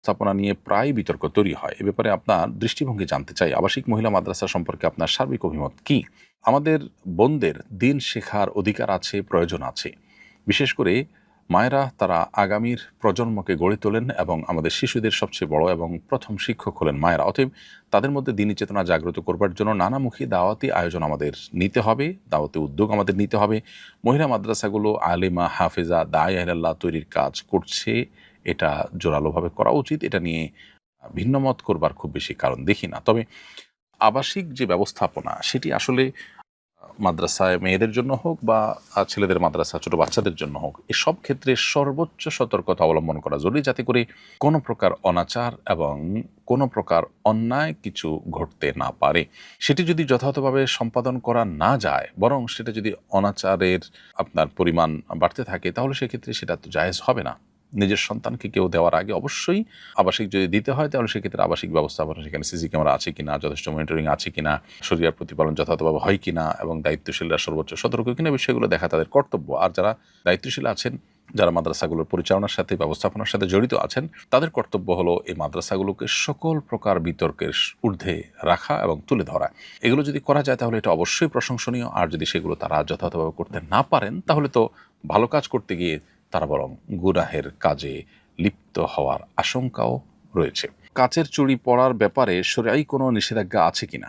ব্যবস্থাপনা নিয়ে প্রায় বিতর্ক তৈরি হয়। এ ব্যাপারে আপনার দৃষ্টিভঙ্গি জানতে চাই। আবাসিক মহিলা মাদ্রাসা সম্পর্কে আপনার সার্বিক অভিমত কী? আমাদের বোনদের দিন শেখার অধিকার আছে, প্রয়োজন আছে। বিশেষ করে মায়েরা তারা আগামীর প্রজন্মকে গড়ে তোলেন এবং আমাদের শিশুদের সবচেয়ে বড় এবং প্রথম শিক্ষক হলেন মায়েরা। অতএব তাদের মধ্যে দিনী চেতনা জাগ্রত করবার জন্য নানামুখী দাওয়াতি আয়োজন আমাদের নিতে হবে, দাওয়াতি উদ্যোগ আমাদের নিতে হবে। মহিলা মাদ্রাসাগুলো আলেমা, হাফেজা, দায়ে ইলাল্লাহ তৈরির কাজ করছে, এটা জোরালোভাবে করা উচিত। এটা নিয়ে ভিন্নমত করবার খুব বেশি কারণ দেখি না। তবে আবাসিক যে ব্যবস্থাপনা সেটি আসলে মাদ্রাসায় মেয়েদের জন্য হোক বা ছেলেদের মাদ্রাসা ছোট বাচ্চাদের জন্য হোক, এসব ক্ষেত্রে সর্বোচ্চ সতর্কতা অবলম্বন করা জরুরি, যাতে করে কোনো প্রকার অনাচার এবং কোনো প্রকার অন্যায় কিছু ঘটতে না পারে। সেটি যদি যথাযথভাবে সম্পাদন করা না যায়, বরং সেটা যদি অনাচারের আপনার পরিমাণ বাড়তে থাকে, তাহলে সেক্ষেত্রে সেটা তো জায়েজ হবে না। নিজের সন্তানকে কেউ দেওয়ার আগে অবশ্যই আবাসিক যদি দিতে হয়, তাহলে সেক্ষেত্রে আবাসিক ব্যবস্থাপনা, সেখানে সিসি ক্যামেরা আছে কিনা, যথেষ্ট মনিটরিং আছে কিনা, শরিয়ার প্রতিপালন যথাযথভাবে হয় কিনা এবং দায়িত্বশীলরা সর্বোচ্চ সতর্ক কিনা, বিষয়গুলো দেখা তাদের কর্তব্য। আর যারা দায়িত্বশীল আছেন, যারা মাদ্রাসাগুলোর পরিচালনার সাথে ব্যবস্থাপনার সাথে জড়িত আছেন, তাদের কর্তব্য হলো এই মাদ্রাসাগুলোকে সকল প্রকার বিতর্কের ঊর্ধ্বে রাখা এবং তুলে ধরা। এগুলো যদি করা যায় তাহলে এটা অবশ্যই প্রশংসনীয়। আর যদি সেগুলো তারা যথাযথভাবে করতে না পারেন, তাহলে তো ভালো কাজ করতে গিয়ে তারা বরং গুনাহের কাজে লিপ্ত হওয়ার আশঙ্কাও রয়েছে। কাচের চুড়ি পরার ব্যাপারে শরীআই কোনো নিষেধাজ্ঞা আছে কিনা?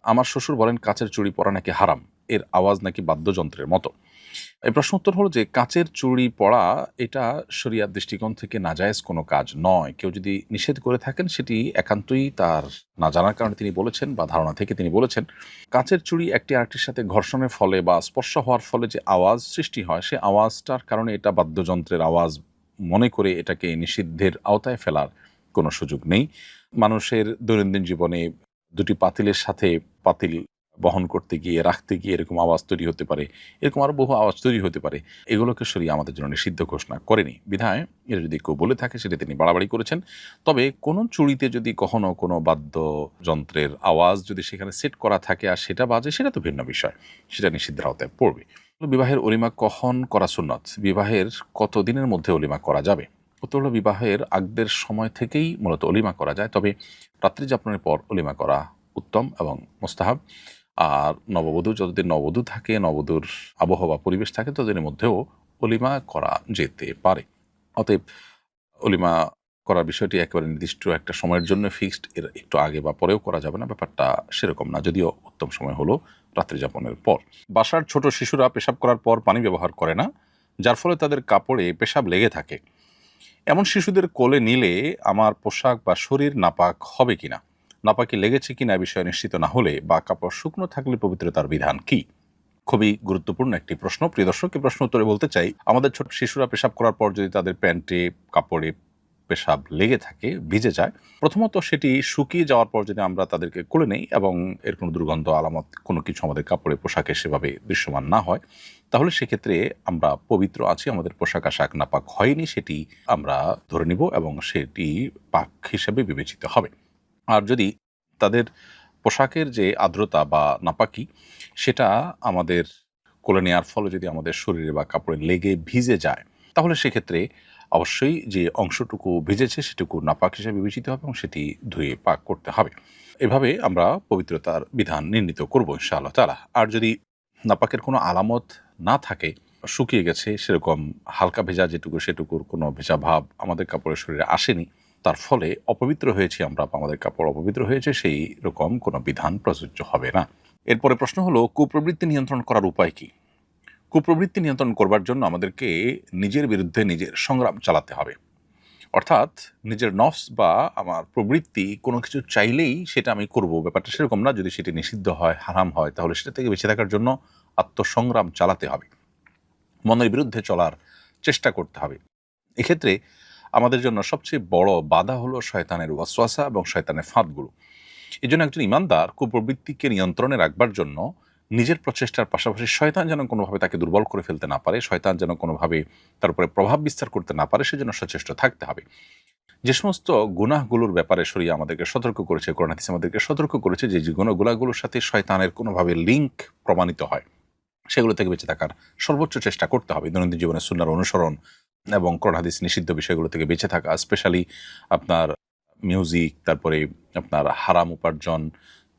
আমার শ্বশুর বলেন কাচের চুড়ি পরা নাকি হারাম, এর আওয়াজ নাকি বাদ্যযন্ত্রের মতো। এই প্রশ্ন উত্তর হলো যে কাচের চুড়ি পরা এটা শরিয়ার দৃষ্টিকোণ থেকে নাজায়েজ কোনো কাজ নয়। কেউ যদি নিষেধ করে থাকেন, সেটি একান্তই তার না জানার কারণে তিনি বলেছেন বা ধারণা থেকে তিনি বলেছেন। কাচের চুড়ি একটি আরেকটির সাথে ঘর্ষণের ফলে বা স্পর্শ হওয়ার ফলে যে আওয়াজ সৃষ্টি হয়, সে আওয়াজটার কারণে এটা বাদ্যযন্ত্রের আওয়াজ মনে করে এটাকে নিষিদ্ধের আওতায় ফেলার কোনো সুযোগ নেই। মানুষের দৈনন্দিন জীবনে দুটি পাতিলের সাথে পাতিল বহন করতে গিয়ে, রাখতে গিয়ে এরকম আওয়াজ তৈরি হতে পারে, এরকম আরও বহু আওয়াজ তৈরি হতে পারে। এগুলোকে শরিয়া আমাদের জন্য নিষিদ্ধ ঘোষণা করেনি। বিধায় এটা যদি কেউ বলে থাকে, সেটা তিনি বাড়াবাড়ি করেছেন। তবে কোনো চুড়িতে যদি কখনো কোনো বাদ্যযন্ত্রের আওয়াজ যদি সেখানে সেট করা থাকে আর সেটা বাজে, সেটা তো ভিন্ন বিষয়, সেটা নিষিদ্ধের আওতায় পড়বে। বিবাহের অলিমা কখন করা সুন্নত? বিবাহের কত দিনের মধ্যে অলিমা করা যাবে? উত্তর হলো, বিবাহের আগের সময় থেকেই মূলত অলিমা করা যায়, তবে রাত্রি যাপনের পর অলিমা করা উত্তম এবং মোস্তাহাব। আর নববধূ যতদিন নববধূ থাকে, নববধূর আবহাওয়া পরিবেশ থাকে, ততদিনের মধ্যেও অলিমা করা যেতে পারে। অতএব অলিমা করার বিষয়টি একেবারে নির্দিষ্ট একটা সময়ের জন্য ফিক্সড, এর একটু আগে বা পরেও করা যাবে না, ব্যাপারটা সেরকম না। যদিও উত্তম সময় হলো রাত্রি যাপনের পর। বাসার ছোট শিশুরা পেশাব করার পর পানি ব্যবহার করে না, যার ফলে তাদের কাপড়ে পেশাব লেগে থাকে। এমন শিশুদের কোলে নিলে আমার পোশাক বা শরীর নাপাক হবে কিনা, নাপাকি লেগেছে কিনা বিষয়ে নিশ্চিত না হলে বা কাপড় শুকনো থাকলে পবিত্রতার বিধান কি? খুবই গুরুত্বপূর্ণ একটি প্রশ্ন। প্রিয় দর্শক, এই প্রশ্ন উত্তরে বলতে চাই, আমাদের ছোট শিশুরা পেশাব করার পর যদি তাদের প্যান্টে, কাপড়ে পেশাব লেগে থাকে, ভিজে যায়, প্রথমত সেটি শুকিয়ে যাওয়ার পর যদি আমরা তাদেরকে কোলে নেই এবং এর কোনো দুর্গন্ধ আলামত কোনো কিছু আমাদের কাপড়ে, পোশাকে সেভাবে দৃশ্যমান না হয়, তাহলে সেক্ষেত্রে আমরা পবিত্র আছি, আমাদের পোশাক আশাক নাপাক হয়নি, সেটি আমরা ধরে নিব এবং সেটি পাক হিসেবে বিবেচিত হবে। আর যদি তাদের পোশাকের যে আর্দ্রতা বা নাপাকি, সেটা আমাদের কোলে নেওয়ার ফলে যদি আমাদের শরীরে বা কাপড়ে লেগে ভিজে যায়, তাহলে সেক্ষেত্রে অবশ্যই যে অংশটুকু ভিজেছে সেটুকু নাপাক হিসেবে বিবেচিত হবে এবং সেটি ধুয়ে পাক করতে হবে। এভাবে আমরা পবিত্রতার বিধান নির্ণীত করব ইনশাআল্লাহ তাআলা। আর যদি নাপাকের কোনো আলামত না থাকে, শুকিয়ে গেছে, সেরকম হালকা ভেজা যেটুকু, সেটুকুর কোনো ভেজা ভাব আমাদের কাপড়ের শরীরে আসেনি, তার ফলে অপবিত্র হয়েছি আমরা, আমাদের কাপড় অপবিত্র হয়েছে, সেই রকম কোনো বিধান প্রযোজ্য হবে না। এরপরে প্রশ্ন হলো, কুপ্রবৃত্তি নিয়ন্ত্রণ করার উপায় কি? কুপ্রবৃত্তি নিয়ন্ত্রণ করবার জন্য আমাদেরকে নিজের বিরুদ্ধে নিজের সংগ্রাম চালাতে হবে। অর্থাৎ নিজের নফস বা আমার প্রবৃত্তি কোনো কিছু চাইলেই সেটা আমি করব, ব্যাপারটা সেরকম না। যদি সেটি নিষিদ্ধ হয়, হারাম হয়, তাহলে সেটা থেকে বেঁচে থাকার জন্য আত্মসংগ্রাম চালাতে হবে, মনের বিরুদ্ধে চলার চেষ্টা করতে হবে। এক্ষেত্রে আমাদের জন্য সবচেয়ে বড় বাধা হলো শয়তানের ওয়াসওয়াসা এবং শয়তানের ফাঁদগুলো। এই জন্য একজন ইমানদার কুপ্রবৃত্তিকে নিয়ন্ত্রণে রাখবার জন্য নিজের প্রচেষ্টার পাশাপাশি শয়তান যেন কোনোভাবে তাকে দুর্বল করে ফেলতে না পারে, শয়তান যেন কোনোভাবে তার উপরে প্রভাব বিস্তার করতে না পারে, সেজন্য সচেষ্ট থাকতে হবে। যে সমস্ত গুনাহগুলোর ব্যাপারে শরিয়া আমাদেরকে সতর্ক করেছে, কোরআন হাদিস আমাদেরকে সতর্ক করেছে, যে গুনাহগুলোর সাথে শয়তানের কোনোভাবে লিঙ্ক প্রমাণিত হয়, সেগুলো থেকে বেঁচে থাকার সর্বোচ্চ চেষ্টা করতে হবে। দৈনন্দিন জীবনে সুন্নাহর অনুসরণ, এবং কোরআন হাদিস নিষিদ্ধ বিষয়গুলো থেকে বেঁচে থাকা, স্পেশালি আপনার মিউজিক, তারপরে আপনার হারাম উপার্জন,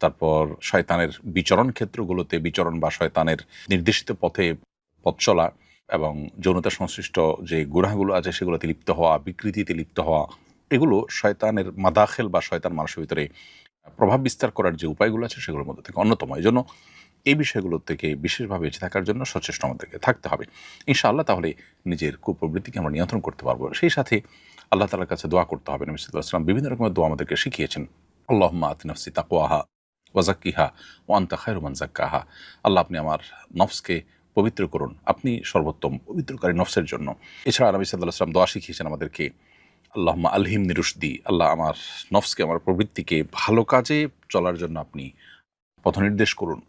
তারপর শয়তানের বিচরণ ক্ষেত্রগুলোতে বিচরণ বা শয়তানের নির্দেশিত পথে পথ চলা, এবং যৌনতা সংশ্লিষ্ট যে গুনাহগুলো আছে সেগুলোতে লিপ্ত হওয়া, বিকৃতিতে লিপ্ত হওয়া, এগুলো শয়তানের মাদাখেল বা শয়তান মানুষের ভিতরে প্রভাব বিস্তার করার যে উপায়গুলো আছে সেগুলোর মধ্যে থেকে অন্যতম। এই জন্য এই বিষয়গুলো থেকে বিশেষভাবে বেঁচে থাকার জন্য সচেষ্ট আমাদেরকে থাকতে হবে ইনশাআল্লাহ। তাহলে নিজের কুপ্রবৃত্তিকে আমরা নিয়ন্ত্রণ করতে পারবো। সেই সাথে আল্লাহ তাআলার কাছে দোয়া করতে হবে। নবী সাল্লাল্লাহু আলাইহি ওয়াসাল্লাম বিভিন্ন রকমের দোয়া আমাদেরকে শিখিয়েছেন। আল্লাহুম্মা আতি নফসি তাকওয়াহা ওয়া যাক্কিহা ওয়া আনতা খায়রু মান যাক্কাহা। আল্লাহ, আপনি আমার নফসকে পবিত্র করুন, আপনি সর্বোত্তম পবিত্রকারী নফসের জন্য। এছাড়া নবী সাল্লাল্লাহু আলাইহি ওয়াসাল্লাম দোয়া শিখিয়েছেন আমাদেরকে, আল্লাহুম্মা আলহিমনি রুশদি, আল্লাহ আমার নফসকে, আমার প্রবৃত্তিকে ভালো কাজে চলার জন্য আপনি পথনির্দেশ করুন।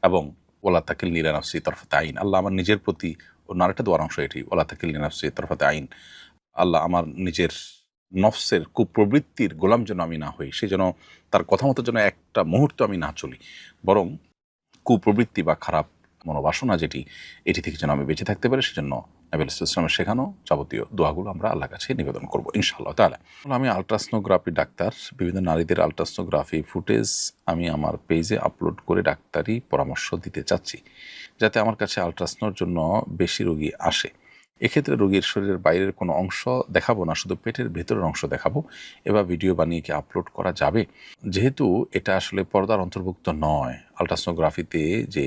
এবং ওলা তাকিলনি ইলা নাফসি তরফাতে আইন, আল্লাহ আমার নিজের প্রতি, অন্য আরেকটা দোয়ার অংশ এটি, ওলা তাকিলনি নাফসি তরফাতে আইন, আল্লাহ আমার নিজের নফসের কুপ্রবৃত্তির গোলাম যেন আমি না হই, সে যেন তার কথা মতো যেন একটা মুহূর্ত আমি না চলি, বরং কুপ্রবৃত্তি বা খারাপ মনোবাসনা যেটি, এটি থেকে যেন আমি বেঁচে থাকতে পারি। সেজন্য নবী আলাইহিস সালামের শেখানো যাবতীয় দোয়াগুলো আমরা আল্লাহর কাছে নিবেদন করবো ইনশাআল্লাহ তাআলা। আমি আলট্রাসনোগ্রাফি ডাক্তার, বিভিন্ন নারীদের আলট্রাসনোগ্রাফি ফুটেজ আমি আমার পেজে আপলোড করে ডাক্তারি পরামর্শ দিতে চাচ্ছি, যাতে আমার কাছে আলট্রাসনোর জন্য বেশি রোগী আসে। এক্ষেত্রে রোগীর শরীরের বাইরের কোনো অংশ দেখাবো না, শুধু পেটের ভেতরের অংশ দেখাবো। এবার ভিডিও বানিয়ে কি আপলোড করা যাবে? যেহেতু এটা আসলে পর্দার অন্তর্ভুক্ত নয়, আলট্রাসোনোগ্রাফিতে যে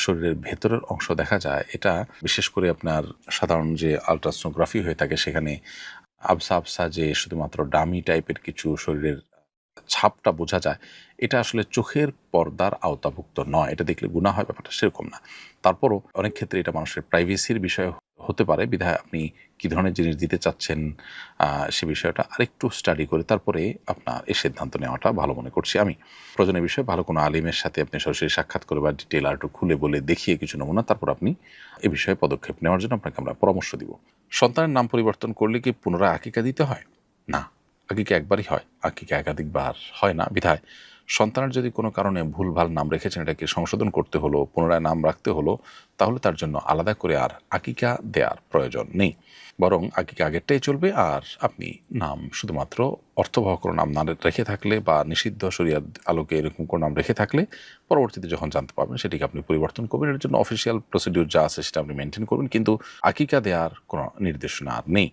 শরীরের ভেতরের অংশ দেখা যায়, এটা বিশেষ করে আপনার সাধারণ যে আলট্রাসোনোগ্রাফি হয়ে থাকে সেখানে আবসা আবসা যে শুধুমাত্র ডামি টাইপের কিছু শরীরের ছাপটা বোঝা যায়, এটা আসলে চোখের পর্দার আওতাভুক্ত নয়। এটা দেখলে গুনাহ হয়, ব্যাপারটা সেরকম না। তারপরও অনেক ক্ষেত্রে এটা মানুষের প্রাইভেসির বিষয় হতে পারে, বিধায় আপনি কী ধরনের জিনিস দিতে চাচ্ছেন সে বিষয়টা আরেকটু স্টাডি করে তারপরে আপনার এই সিদ্ধান্ত নেওয়াটা ভালো মনে করছি আমি। প্রয়োজনীয় বিষয়ে ভালো কোনো আলিমের সাথে আপনি সরাসরি সাক্ষাৎ করে বা ডিটেল আর একটু খুলে বলে দেখিয়ে কিছু নমুনা, তারপর আপনি এ বিষয়ে পদক্ষেপ নেওয়ার জন্য আপনাকে আমরা পরামর্শ দিব। সন্তানের নাম পরিবর্তন করলে কি পুনরায় আকিকা দিতে হয়? না, আকিকা একবারই হয়, আকিকা একাধিকবার হয় না। বিধায় সন্তানের যদি কোনো কারণে ভুলভাল নাম রেখেছেন, এটাকে সংশোধন করতে হলো, পুনরায় নাম রাখতে হলো, তাহলে তার জন্য আলাদা করে আর আকিকা দেওয়ার প্রয়োজন নেই। বরং আকিকা আগেরটাই চলবে, আর আপনি নাম শুধুমাত্র অর্থবহ কোনো নাম না রেখে থাকলে বা নিষিদ্ধ শরিয়াত আলোকে এরকম কোনো নাম রেখে থাকলে পরবর্তীতে যখন জানতে পারবেন সেটিকে আপনি পরিবর্তন করবেন। এর জন্য অফিসিয়াল প্রসিডিউর যা আছে সেটা আপনি মেনটেন করবেন, কিন্তু আকিকা দেওয়ার কোনো নির্দেশনা আর নেই।